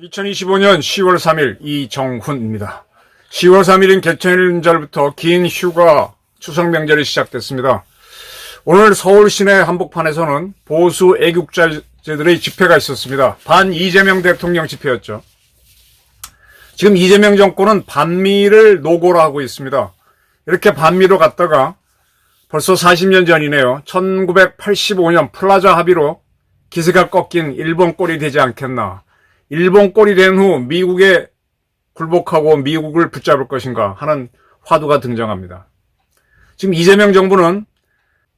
2025년 10월 3일 이정훈입니다. 10월 3일인 개천절부터 긴 휴가 추석 명절이 시작됐습니다. 오늘 서울 시내 한복판에서는 보수 애국자들의 집회가 있었습니다. 반 이재명 대통령 집회였죠. 지금 이재명 정권은 반미를 노고로 하고 있습니다. 이렇게 반미로 갔다가 벌써 40년 전이네요. 1985년 플라자 합의로 기세가 꺾인 일본 꼴이 되지 않겠나. 일본 꼴이 된 후 미국에 굴복하고 미국을 붙잡을 것인가 하는 화두가 등장합니다. 지금 이재명 정부는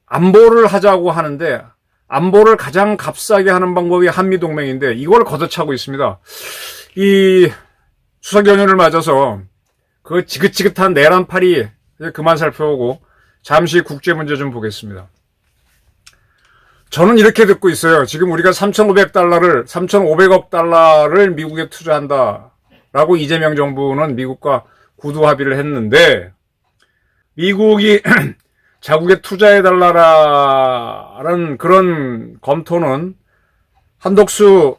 안보를 하자고 하는데 안보를 가장 값싸게 하는 방법이 한미동맹인데 이걸 걷어차고 있습니다. 이 추석 연휴를 맞아서 그 지긋지긋한 내란팔이 그만 살펴보고 잠시 국제 문제 좀 보겠습니다. 저는 이렇게 듣고 있어요. 지금 우리가 3,500억 달러를 미국에 투자한다라고 이재명 정부는 미국과 구두 합의를 했는데 미국이 자국에 투자해달라는 그런 검토는 한덕수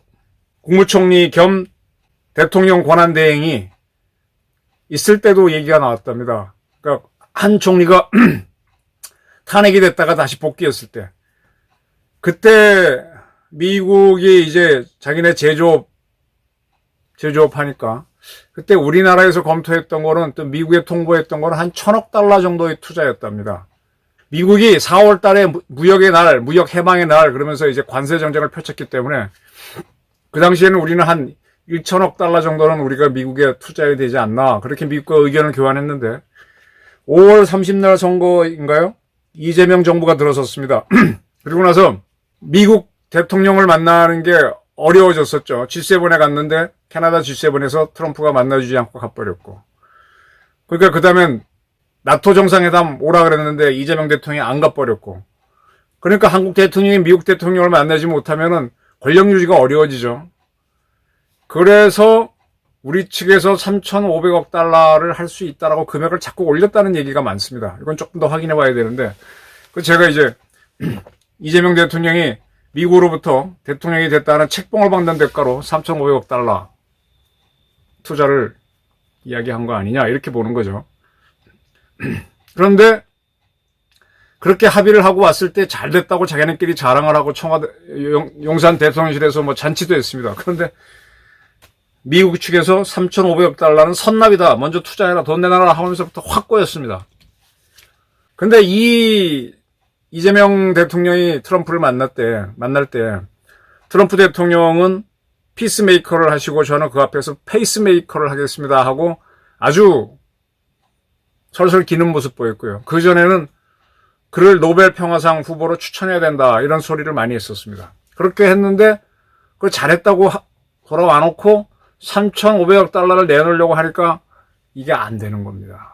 국무총리 겸 대통령 권한대행이 있을 때도 얘기가 나왔답니다. 그러니까 한 총리가 탄핵이 됐다가 다시 복귀했을 때 그때 미국이 이제 자기네 제조업하니까 그때 우리나라에서 검토했던 거는 또 미국에 통보했던 거는 한 1,000억 달러 정도의 투자였답니다. 미국이 4월 달에 무역 해방의 날 그러면서 이제 관세 정책을 펼쳤기 때문에 그 당시에는 우리는 한 1,000억 달러 정도는 우리가 미국에 투자해야 되지 않나 그렇게 미국과 의견을 교환했는데 5월 30날 선거인가요? 이재명 정부가 들어섰습니다. 그리고 나서 미국 대통령을 만나는 게 어려워졌었죠. G7에 갔는데 캐나다 G7에서 트럼프가 만나주지 않고 가버렸고 그러니까 그 다음엔 나토 정상회담 오라 그랬는데 이재명 대통령이 안 가버렸고 그러니까 한국 대통령이 미국 대통령을 만나지 못하면은 권력 유지가 어려워지죠. 그래서 우리 측에서 3,500억 달러를 할 수 있다라고 금액을 자꾸 올렸다는 얘기가 많습니다. 이건 조금 더 확인해 봐야 되는데 제가 이제 이재명 대통령이 미국으로부터 대통령이 됐다는 책봉을 받는 대가로 3,500억 달러 투자를 이야기한 거 아니냐 이렇게 보는 거죠. 그런데 그렇게 합의를 하고 왔을 때 잘 됐다고 자기네끼리 자랑을 하고 청와대 용산 대통령실에서 뭐 잔치도 했습니다. 그런데 미국 측에서 3,500억 달러는 선납이다. 먼저 투자해라. 돈 내놔라 하면서부터 확 꼬였습니다. 근데 이재명 대통령이 트럼프를 만날 때 트럼프 대통령은 피스메이커를 하시고 저는 그 앞에서 페이스메이커를 하겠습니다 하고 아주 설설 기는 모습 보였고요. 그전에는 그를 노벨 평화상 후보로 추천해야 된다 이런 소리를 많이 했었습니다. 그렇게 했는데 그걸 잘했다고 돌아와 놓고 3,500억 달러를 내놓으려고 하니까 이게 안 되는 겁니다.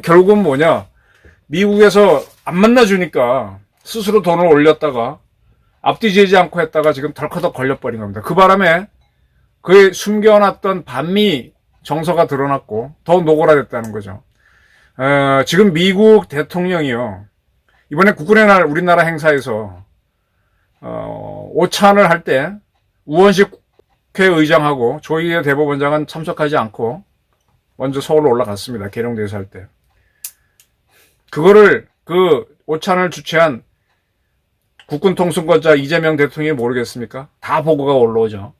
결국은 뭐냐? 미국에서 안 만나주니까 스스로 돈을 올렸다가 앞뒤 재지 않고 했다가 지금 덜커덕 걸려버린 겁니다. 그 바람에 그의 숨겨놨던 반미 정서가 드러났고 더 노골화됐다는 거죠. 지금 미국 대통령이요. 이번에 국군의 날 우리나라 행사에서 오찬을 할 때 우원식 국회의장하고 조희대 대법원장은 참석하지 않고 먼저 서울로 올라갔습니다. 계룡대에서 할 때. 그거를 그 오찬을 주최한 국군 통수권자 이재명 대통령이 모르겠습니까? 다 보고가 올라오죠.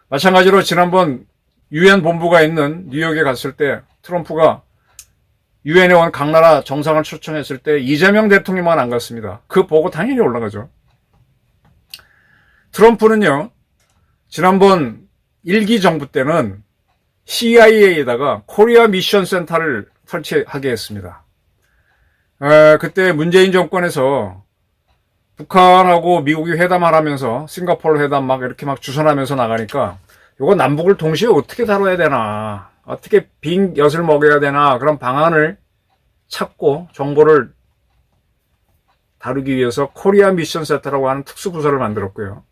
마찬가지로 지난번 유엔 본부가 있는 뉴욕에 갔을 때 트럼프가 유엔에 온 각 나라 정상을 초청했을 때 이재명 대통령만 안 갔습니다. 그 보고 당연히 올라가죠. 트럼프는요. 지난번 1기 정부 때는 CIA에다가 코리아 미션 센터를 설치하게 했습니다. 그때 문재인 정권에서 북한하고 미국이 회담을 하면서 싱가포르 회담 막 이렇게 막 주선하면서 나가니까 이거 남북을 동시에 어떻게 다뤄야 되나 어떻게 빈 엿을 먹여야 되나 그런 방안을 찾고 정보를 다루기 위해서 코리아 미션 센터라고 하는 특수부서를 만들었고요.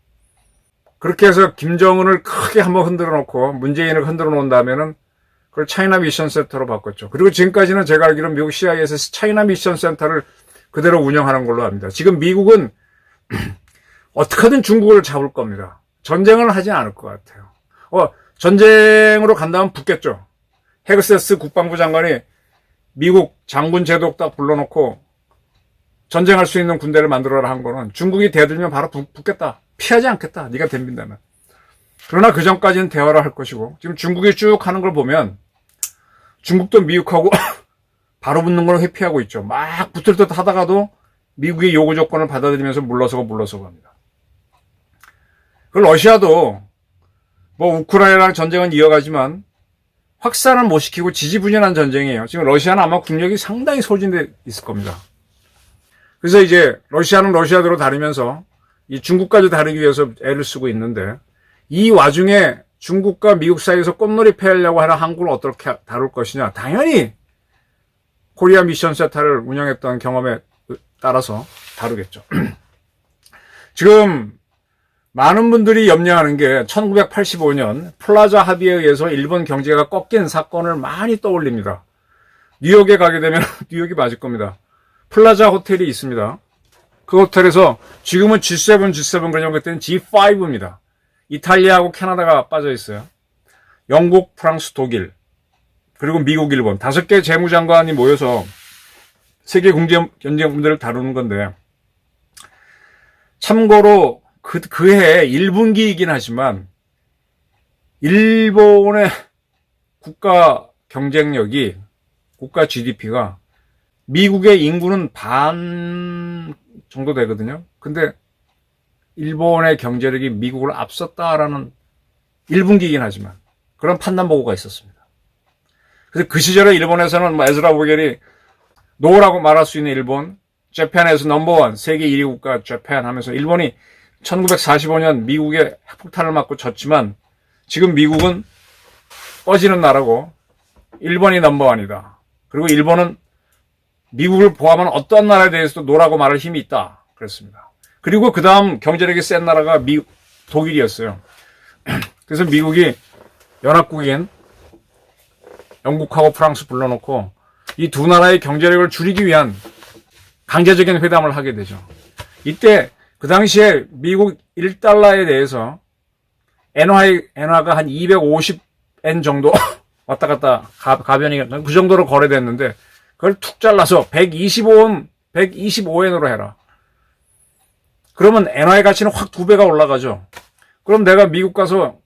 그렇게 해서 김정은을 크게 한번 흔들어 놓고 문재인을 흔들어 놓은 다음에는 그걸 차이나 미션 센터로 바꿨죠. 그리고 지금까지는 제가 알기로는 미국 CIA에서 차이나 미션 센터를 그대로 운영하는 걸로 압니다. 지금 미국은 어떻게든 중국을 잡을 겁니다. 전쟁을 하진 않을 것 같아요. 전쟁으로 간다면 붙겠죠. 헤그세스 국방부 장관이 미국 장군 제독 딱 불러놓고 전쟁할 수 있는 군대를 만들어라 한 거는 중국이 대들면 바로 붙겠다. 피하지 않겠다. 네가 덤빈다면. 그러나 그 전까지는 대화를 할 것이고 지금 중국이 쭉 하는 걸 보면 중국도 미국하고 바로 붙는 걸 회피하고 있죠. 막 붙을 듯 하다가도 미국의 요구 조건을 받아들이면서 물러서고 합니다. 그 러시아도 뭐 우크라이나랑 전쟁은 이어가지만 확산은 못 시키고 지지부진한 전쟁이에요. 지금 러시아는 아마 국력이 상당히 소진돼 있을 겁니다. 그래서 이제 러시아는 러시아대로 다루면서 이 중국까지 다루기 위해서 애를 쓰고 있는데 이 와중에 중국과 미국 사이에서 꽃놀이 하려고 하는 한국을 어떻게 다룰 것이냐. 당연히 코리아 미션 세타를 운영했던 경험에 따라서 다루겠죠. 지금 많은 분들이 염려하는 게 1985년 플라자 합의에 의해서 일본 경제가 꺾인 사건을 많이 떠올립니다. 뉴욕에 가게 되면 뉴욕이 맞을 겁니다. 플라자 호텔이 있습니다. 그 호텔에서 지금은 G7 그냥 그때는 G5입니다. 이탈리아하고 캐나다가 빠져 있어요. 영국, 프랑스, 독일, 그리고 미국, 일본 5개 재무장관이 모여서 세계 경제 문제를 다루는 건데 참고로 그해 1분기이긴 하지만 일본의 국가 경쟁력이 국가 GDP가 미국의 인구는 반 정도 되거든요. 근데 일본의 경제력이 미국을 앞섰다라는 1분기이긴 하지만 그런 판단 보고가 있었습니다. 그래서 그 시절에 일본에서는 에즈라 보겔이 노라고 말할 수 있는 일본, 재팬에서 넘버원, 세계 1위 국가 재팬 하면서 일본이 1945년 미국의 핵폭탄을 맞고 졌지만 지금 미국은 꺼지는 나라고 일본이 넘버원이다. 그리고 일본은 미국을 포함한 어떠한 나라에 대해서도 노라고 말할 힘이 있다. 그랬습니다. 그리고 그 다음 경제력이 센 나라가 독일이었어요. 그래서 미국이 연합국인 영국하고 프랑스 불러놓고 이 두 나라의 경제력을 줄이기 위한 강제적인 회담을 하게 되죠. 이때 그 당시에 미국 1달러에 대해서 엔화가 한 250엔 정도 왔다 갔다 가변이 그 정도로 거래됐는데 그걸 툭 잘라서 125엔으로 해라. 그러면 엔화의 가치는 확 2배가 올라가죠. 그럼 내가 미국 가서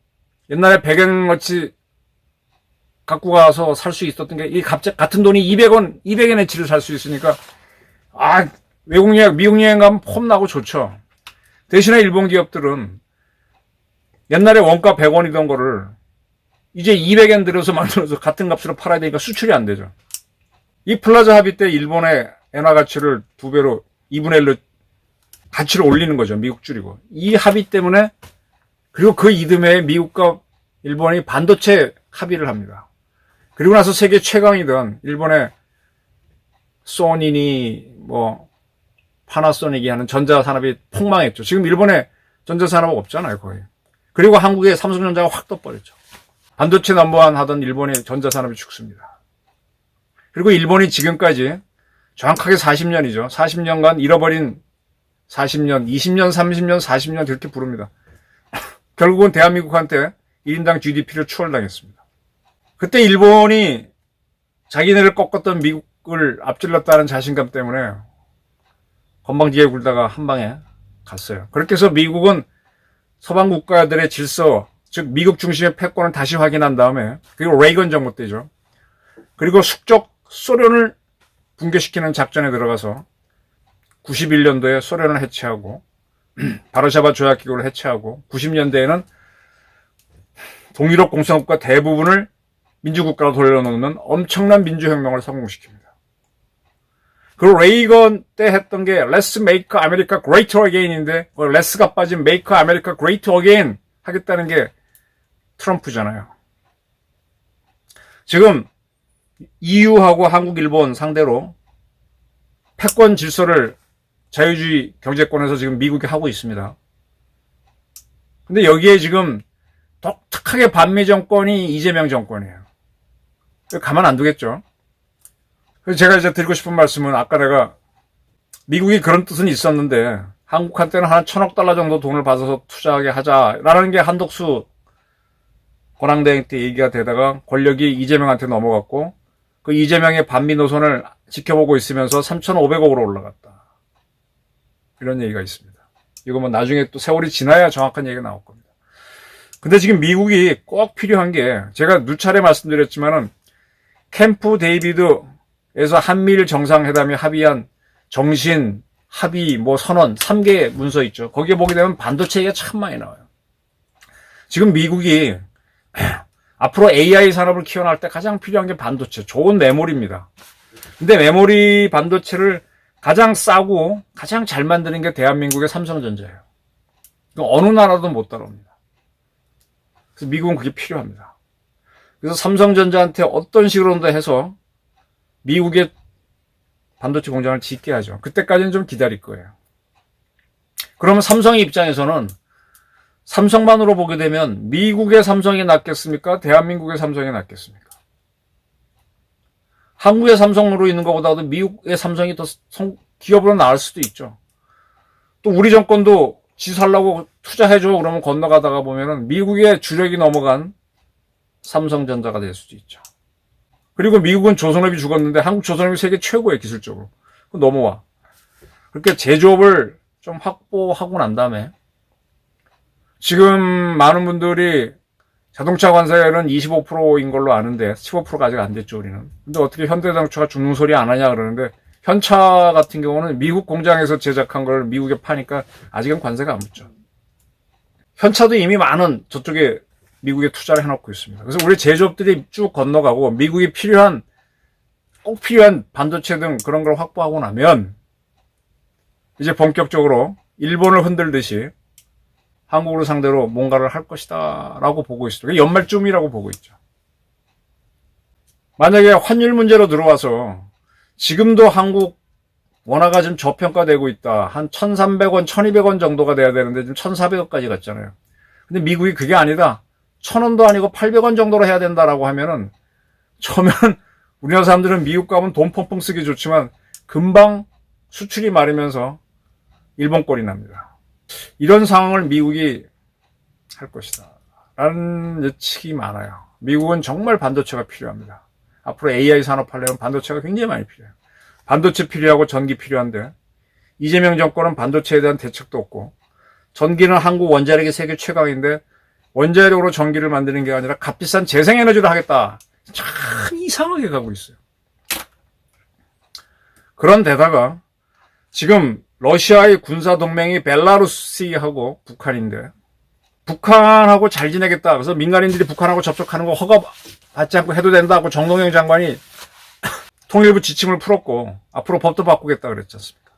옛날에 100엔어치 갖고 가서 살 수 있었던 게 이 같은 돈이 200엔어치를 살 수 있으니까 외국 여행, 미국 여행 가면 폼나고 좋죠. 대신에 일본 기업들은 옛날에 원가 100원이던 거를 이제 200엔 들여서 만들어서 같은 값으로 팔아야 되니까 수출이 안 되죠. 이 플라자 합의 때 일본의 엔화 가치를 2배로 2분의 1로 가치를 올리는 거죠. 미국 줄이고. 이 합의 때문에 그리고 그 이듬해에 미국과 일본이 반도체 합의를 합니다. 그리고 나서 세계 최강이던 일본의 소니니 파나소닉이 하는 전자산업이 폭망했죠. 지금 일본에 전자산업 없잖아요, 거의. 그리고 한국의 삼성전자가 확 떠버렸죠. 반도체 넘버원 하던 일본의 전자산업이 죽습니다. 그리고 일본이 지금까지 정확하게 40년이죠. 40년간 잃어버린 40년, 20년, 30년, 40년 그렇게 부릅니다. 결국은 대한민국한테 1인당 GDP를 추월당했습니다. 그때 일본이 자기네를 꺾었던 미국을 앞질렀다는 자신감 때문에 건방지게 굴다가 한 방에 갔어요. 그렇게 해서 미국은 서방 국가들의 질서, 즉 미국 중심의 패권을 다시 확인한 다음에 그리고 레이건 정부 때죠. 그리고 숙적 소련을 붕괴시키는 작전에 들어가서 91년도에 소련을 해체하고 바르샤바 조약기구를 해체하고 90년대에는 동유럽 공산국가 대부분을 민주국가로 돌려놓는 엄청난 민주혁명을 성공시킵니다. 그리고 레이건 때 했던 게 Let's make America great again인데 Let's가 빠진 make America great again 하겠다는 게 트럼프잖아요. 지금 EU하고 한국, 일본 상대로 패권 질서를 자유주의 경제권에서 지금 미국이 하고 있습니다. 근데 여기에 지금 독특하게 반미 정권이 이재명 정권이에요. 가만 안 두겠죠. 그래서 제가 이제 드리고 싶은 말씀은 아까 내가 미국이 그런 뜻은 있었는데 한국한테는 한 1,000억 달러 정도 돈을 받아서 투자하게 하자라는 게 한덕수 권한대행 때 얘기가 되다가 권력이 이재명한테 넘어갔고 그 이재명의 반미 노선을 지켜보고 있으면서 3,500억으로 올라갔다. 이런 얘기가 있습니다. 이거 뭐 나중에 또 세월이 지나야 정확한 얘기가 나올 겁니다. 근데 지금 미국이 꼭 필요한 게 제가 누차례 말씀드렸지만은 캠프 데이비드에서 한미일 정상회담이 합의한 정신, 합의, 선언 3개 문서 있죠. 거기에 보게 되면 반도체 얘기가 참 많이 나와요. 지금 미국이 앞으로 AI 산업을 키워나갈 때 가장 필요한 게 반도체, 좋은 메모리입니다. 근데 메모리 반도체를 가장 싸고 가장 잘 만드는 게 대한민국의 삼성전자예요. 어느 나라도 못 따라옵니다. 그래서 미국은 그게 필요합니다. 그래서 삼성전자한테 어떤 식으로든 해서 미국의 반도체 공장을 짓게 하죠. 그때까지는 좀 기다릴 거예요. 그러면 삼성의 입장에서는 삼성만으로 보게 되면 미국의 삼성이 낫겠습니까? 대한민국의 삼성이 낫겠습니까? 한국의 삼성으로 있는 것보다도 미국의 삼성이 더 기업으로 나을 수도 있죠. 또 우리 정권도 지 살라고 투자해줘 그러면 건너가다가 보면은 미국의 주력이 넘어간 삼성전자가 될 수도 있죠. 그리고 미국은 조선업이 죽었는데 한국 조선업이 세계 최고의 기술적으로. 넘어와. 그렇게 제조업을 좀 확보하고 난 다음에 지금 많은 분들이 자동차 관세율은 25%인 걸로 아는데 15%가 아직 안 됐죠, 우리는. 근데 어떻게 현대자동차가 죽는 소리 안 하냐 그러는데 현차 같은 경우는 미국 공장에서 제작한 걸 미국에 파니까 아직은 관세가 안 붙죠. 현차도 이미 많은 저쪽에 미국에 투자를 해놓고 있습니다. 그래서 우리 제조업들이 쭉 건너가고 미국이 꼭 필요한 반도체 등 그런 걸 확보하고 나면 이제 본격적으로 일본을 흔들듯이 한국을 상대로 뭔가를 할 것이다 라고 보고 있어요. 연말쯤이라고 보고 있죠. 만약에 환율 문제로 들어와서 지금도 한국 원화가 좀 저평가되고 있다. 한 1,300원, 1,200원 정도가 돼야 되는데 지금 1,400원까지 갔잖아요. 근데 미국이 그게 아니다. 1,000원도 아니고 800원 정도로 해야 된다라고 하면은 처음엔 우리나라 사람들은 미국 가면 돈 펑펑 쓰기 좋지만 금방 수출이 마르면서 일본 꼴이 납니다. 이런 상황을 미국이 할 것이다 라는 예측이 많아요. 미국은 정말 반도체가 필요합니다. 앞으로 AI 산업 하려면 반도체가 굉장히 많이 필요해요. 반도체 필요하고 전기 필요한데 이재명 정권은 반도체에 대한 대책도 없고 전기는 한국 원자력이 세계 최강인데 원자력으로 전기를 만드는 게 아니라 값비싼 재생에너지를 하겠다. 참 이상하게 가고 있어요. 그런데다가 지금 러시아의 군사동맹이 벨라루시하고 북한인데 북한하고 잘 지내겠다. 그래서 민간인들이 북한하고 접촉하는 거 허가 받지 않고 해도 된다고 정동영 장관이 통일부 지침을 풀었고 앞으로 법도 바꾸겠다 그랬지 않습니까?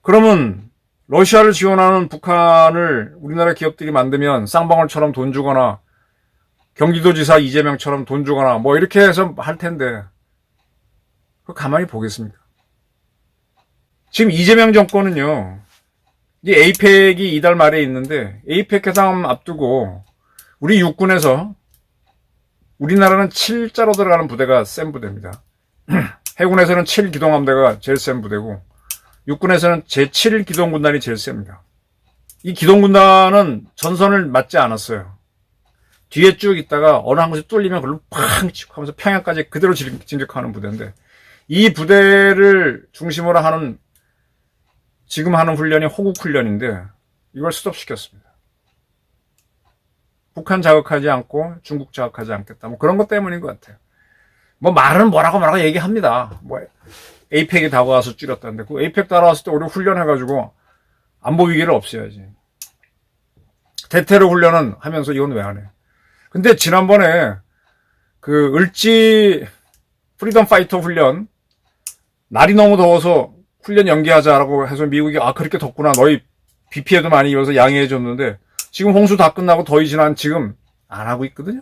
그러면 러시아를 지원하는 북한을 우리나라 기업들이 만들면 쌍방울처럼 돈 주거나 경기도지사 이재명처럼 돈 주거나 이렇게 해서 할 텐데 그거 가만히 보겠습니까? 지금 이재명 정권은요, 이제 에이펙이 이달 말에 있는데 에이펙 회담 앞두고 우리 육군에서 우리나라는 7자로 들어가는 부대가 센 부대입니다. 해군에서는 7기동함대가 제일 센 부대고 육군에서는 제7기동군단이 제일 셉니다. 이 기동군단은 전선을 맞지 않았어요. 뒤에 쭉 있다가 어느 한 곳이 뚫리면 그걸로 팡 치고 하면서 평양까지 그대로 진격하는 부대인데 이 부대를 중심으로 하는 지금 하는 훈련이 호국훈련인데 이걸 스톱시켰습니다. 북한 자극하지 않고 중국 자극하지 않겠다. 그런 것 때문인 것 같아요. 말은 뭐라고 얘기합니다. 에이펙이 다가와서 줄였다는데 그 에이펙 따라왔을 때 우리 훈련해가지고 안보 위기를 없애야지. 대테러 훈련은 하면서 이건 왜 안 해? 근데 지난번에 그 을지 프리덤 파이터 훈련 날이 너무 더워서 훈련 연기하자라고 해서 미국이 그렇게 덥구나 너희 비 피해도 많이 입어서 양해해 줬는데 지금 홍수 다 끝나고 더위 지난 지금 안 하고 있거든요.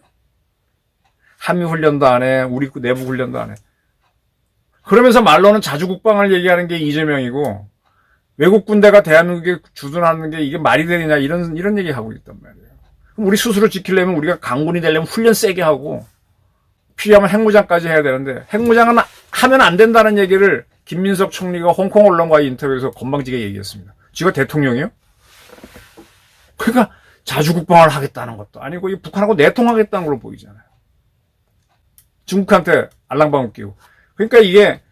한미 훈련도 안 해. 우리 내부 훈련도 안 해. 그러면서 말로는 자주국방을 얘기하는 게 이재명이고 외국 군대가 대한민국에 주둔하는 게 이게 말이 되느냐 이런 얘기 하고 있단 말이에요. 그럼 우리 스스로 지키려면 우리가 강군이 되려면 훈련 세게 하고 필요하면 핵무장까지 해야 되는데 핵무장은 하면 안 된다는 얘기를 김민석 총리가 홍콩 언론과의 인터뷰에서 건방지게 얘기했습니다. 지가 대통령이요? 그러니까 자주국방을 하겠다는 것도 아니고 이 북한하고 내통하겠다는 걸로 보이잖아요. 중국한테 알랑방울 끼고. 그러니까 이게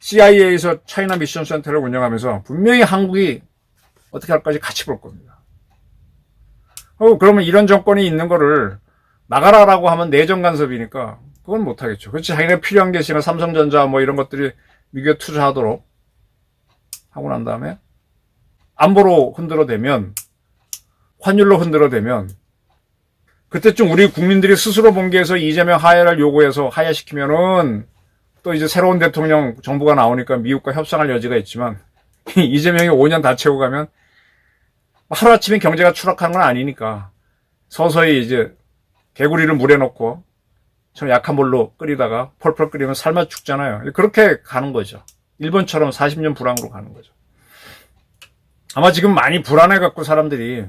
CIA에서 차이나 미션 센터를 운영하면서 분명히 한국이 어떻게 할까지 같이 볼 겁니다. 그러면 이런 정권이 있는 거를 나가라라고 하면 내정 간섭이니까 그건 못하겠죠. 그렇지. 자기네 필요한 게 있으면 삼성전자 뭐 이런 것들이 미국에 투자하도록 하고 난 다음에 안보로 흔들어대면, 환율로 흔들어대면, 그때쯤 우리 국민들이 스스로 봉기해서 이재명 하야를 요구해서 하야시키면은 또 이제 새로운 대통령 정부가 나오니까 미국과 협상할 여지가 있지만 이재명이 5년 다 채우고 가면 하루아침에 경제가 추락한 건 아니니까 서서히 이제 개구리를 물에 넣고 좀 약한 물로 끓이다가 펄펄 끓이면 삶아 죽잖아요. 그렇게 가는 거죠. 일본처럼 40년 불황으로 가는 거죠. 아마 지금 많이 불안해갖고 사람들이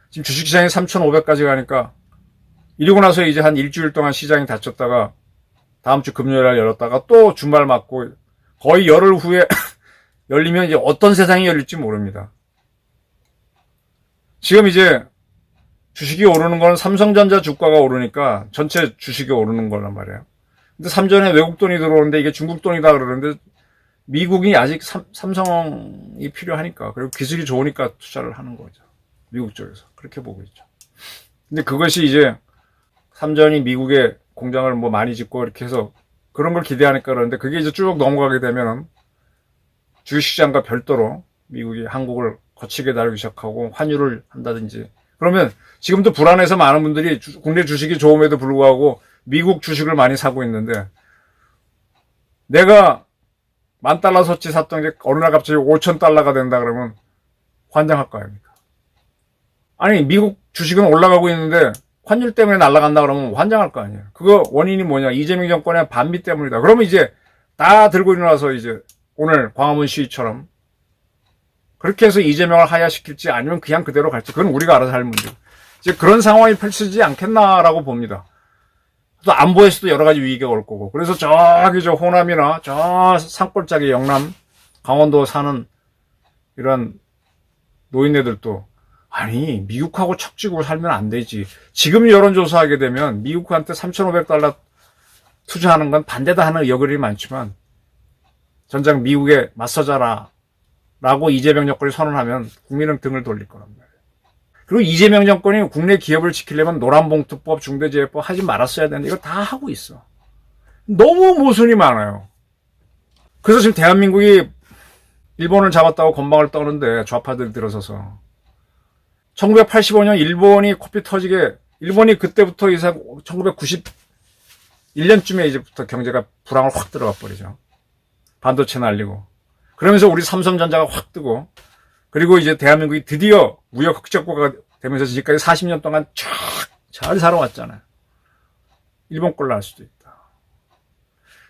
지금 주식시장이 3,500까지 가니까 이러고 나서 이제 한 일주일 동안 시장이 닫혔다가 다음 주 금요일날 열었다가 또 주말 맞고 거의 열흘 후에 열리면 이제 어떤 세상이 열릴지 모릅니다. 지금 이제 주식이 오르는 건 삼성전자 주가가 오르니까 전체 주식이 오르는 거란 말이에요. 근데 삼전에 외국 돈이 들어오는데 이게 중국 돈이다 그러는데 미국이 아직 삼성이 필요하니까 그리고 기술이 좋으니까 투자를 하는 거죠. 미국 쪽에서. 그렇게 보고 있죠. 근데 그것이 이제 삼전이 미국에 공장을 뭐 많이 짓고 이렇게 해서 그런 걸 기대하니까 그러는데 그게 이제 쭉 넘어가게 되면은 주식시장과 별도로 미국이 한국을 거치게 다루기 시작하고 환율을 한다든지 그러면 지금도 불안해서 많은 분들이 국내 주식이 좋음에도 불구하고 미국 주식을 많이 사고 있는데 내가 $10,000서치 샀던 게 어느 날 갑자기 $5,000가 된다 그러면 환장할 거 아닙니까? 아니 미국 주식은 올라가고 있는데 환율 때문에 날아간다 그러면 환장할 거 아니에요. 그거 원인이 뭐냐? 이재명 정권의 반미 때문이다. 그러면 이제 다 들고 일어나서 이제 오늘 광화문 시위처럼 그렇게 해서 이재명을 하야시킬지 아니면 그냥 그대로 갈지 그건 우리가 알아서 할 문제고 이제 그런 상황이 펼쳐지지 않겠나라고 봅니다. 또 안보에서도 여러 가지 위기가 올 거고 그래서 저기 저 호남이나 저 산골짜기 영남 강원도 사는 이런 노인네들도 아니 미국하고 척지고 살면 안 되지. 지금 여론조사하게 되면 미국한테 $3,500 투자하는 건 반대다 하는 여론이 많지만 전장 미국에 맞서자라 라고 이재명 정권이 선언하면 국민은 등을 돌릴 거란 말이에요. 그리고 이재명 정권이 국내 기업을 지키려면 노란봉투법, 중대재해법 하지 말았어야 되는데 이거 다 하고 있어. 너무 모순이 많아요. 그래서 지금 대한민국이 일본을 잡았다고 건방을 떠는데 좌파들이 들어서서 1985년 일본이 코피 터지게 일본이 그때부터 이상 1991년쯤에 이제부터 경제가 불황을 확 들어가 버리죠. 반도체 날리고 그러면서 우리 삼성전자가 확 뜨고 그리고 이제 대한민국이 드디어 무역 흑자국가가 되면서 지금까지 40년 동안 쫙 잘 살아왔잖아요. 일본 꼴로 할 수도 있다.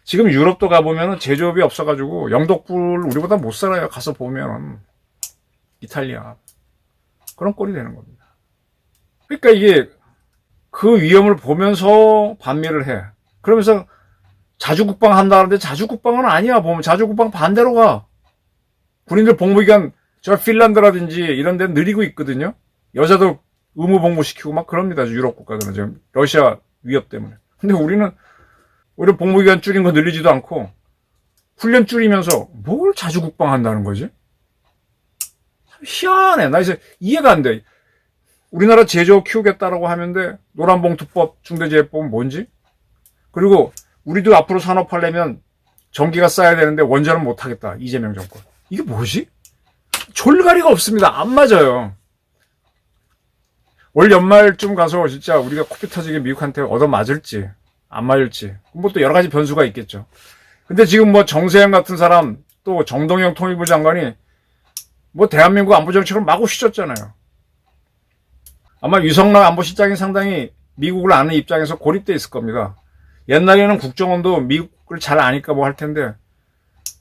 지금 유럽도 가보면 제조업이 없어가지고 영독불 우리보다 못 살아요. 가서 보면 이탈리아 그런 꼴이 되는 겁니다. 그러니까 이게 그 위험을 보면서 반미를 해. 그러면서 자주국방 한다는데 자주국방은 아니야. 보면 자주국방 반대로 가. 군인들 복무기간 저 핀란드라든지 이런 데는 느리고 있거든요. 여자도 의무 복무시키고 막 그럽니다. 유럽 국가들은 지금 러시아 위협 때문에. 근데 우리는 오히려 복무기간 줄인 거 늘리지도 않고 훈련 줄이면서 뭘 자주국방 한다는 거지? 참 희한해. 나 이제 이해가 안 돼. 우리나라 제조업 키우겠다라고 하는데 노란봉투법, 중대재해법은 뭔지? 그리고 우리도 앞으로 산업하려면 전기가 쌓여야 되는데 원전은 못하겠다. 이재명 정권. 이게 뭐지? 졸가리가 없습니다. 안 맞아요. 올 연말쯤 가서 진짜 우리가 코피 터지게 미국한테 얻어맞을지 안 맞을지 뭐 또 여러 가지 변수가 있겠죠. 근데 지금 뭐 정세현 같은 사람 또 정동영 통일부 장관이 뭐 대한민국 안보 정책을 마구 휘젓잖아요. 아마 유성락 안보실장이 상당히 미국을 아는 입장에서 고립돼 있을 겁니다. 옛날에는 국정원도 미국을 잘 아니까 뭐 할 텐데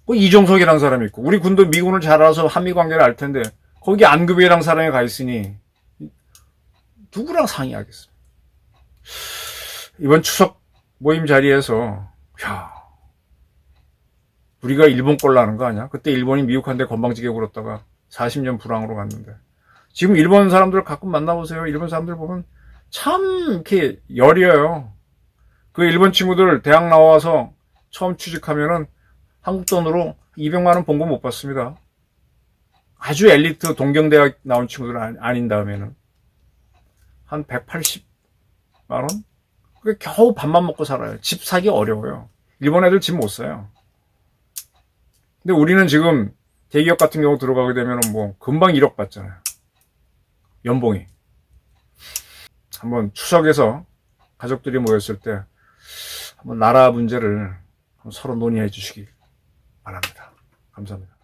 그 이종석이라는 사람이 있고 우리 군도 미군을 잘 알아서 한미 관계를 알 텐데 거기 안규배라는 사람이 가 있으니 누구랑 상의하겠습니까? 이번 추석 모임 자리에서 야, 우리가 일본 꼴 나는 거 아니야? 그때 일본이 미국한테 건방지게 굴었다가 40년 불황으로 갔는데 지금 일본 사람들 가끔 만나보세요. 일본 사람들 보면 참 이렇게 여려요. 그 일본 친구들 대학 나와서 처음 취직하면은 한국 돈으로 200만 원 봉급 못 받습니다. 아주 엘리트 동경대학 나온 친구들 아닌 다음에는 한 180만 원? 그게 겨우 밥만 먹고 살아요. 집 사기 어려워요. 일본 애들 집 못 사요. 근데 우리는 지금 대기업 같은 경우 들어가게 되면 뭐 금방 1억 받잖아요. 연봉이. 한번 추석에서 가족들이 모였을 때 한번 나라 문제를 서로 논의해 주시기 바랍니다. 감사합니다.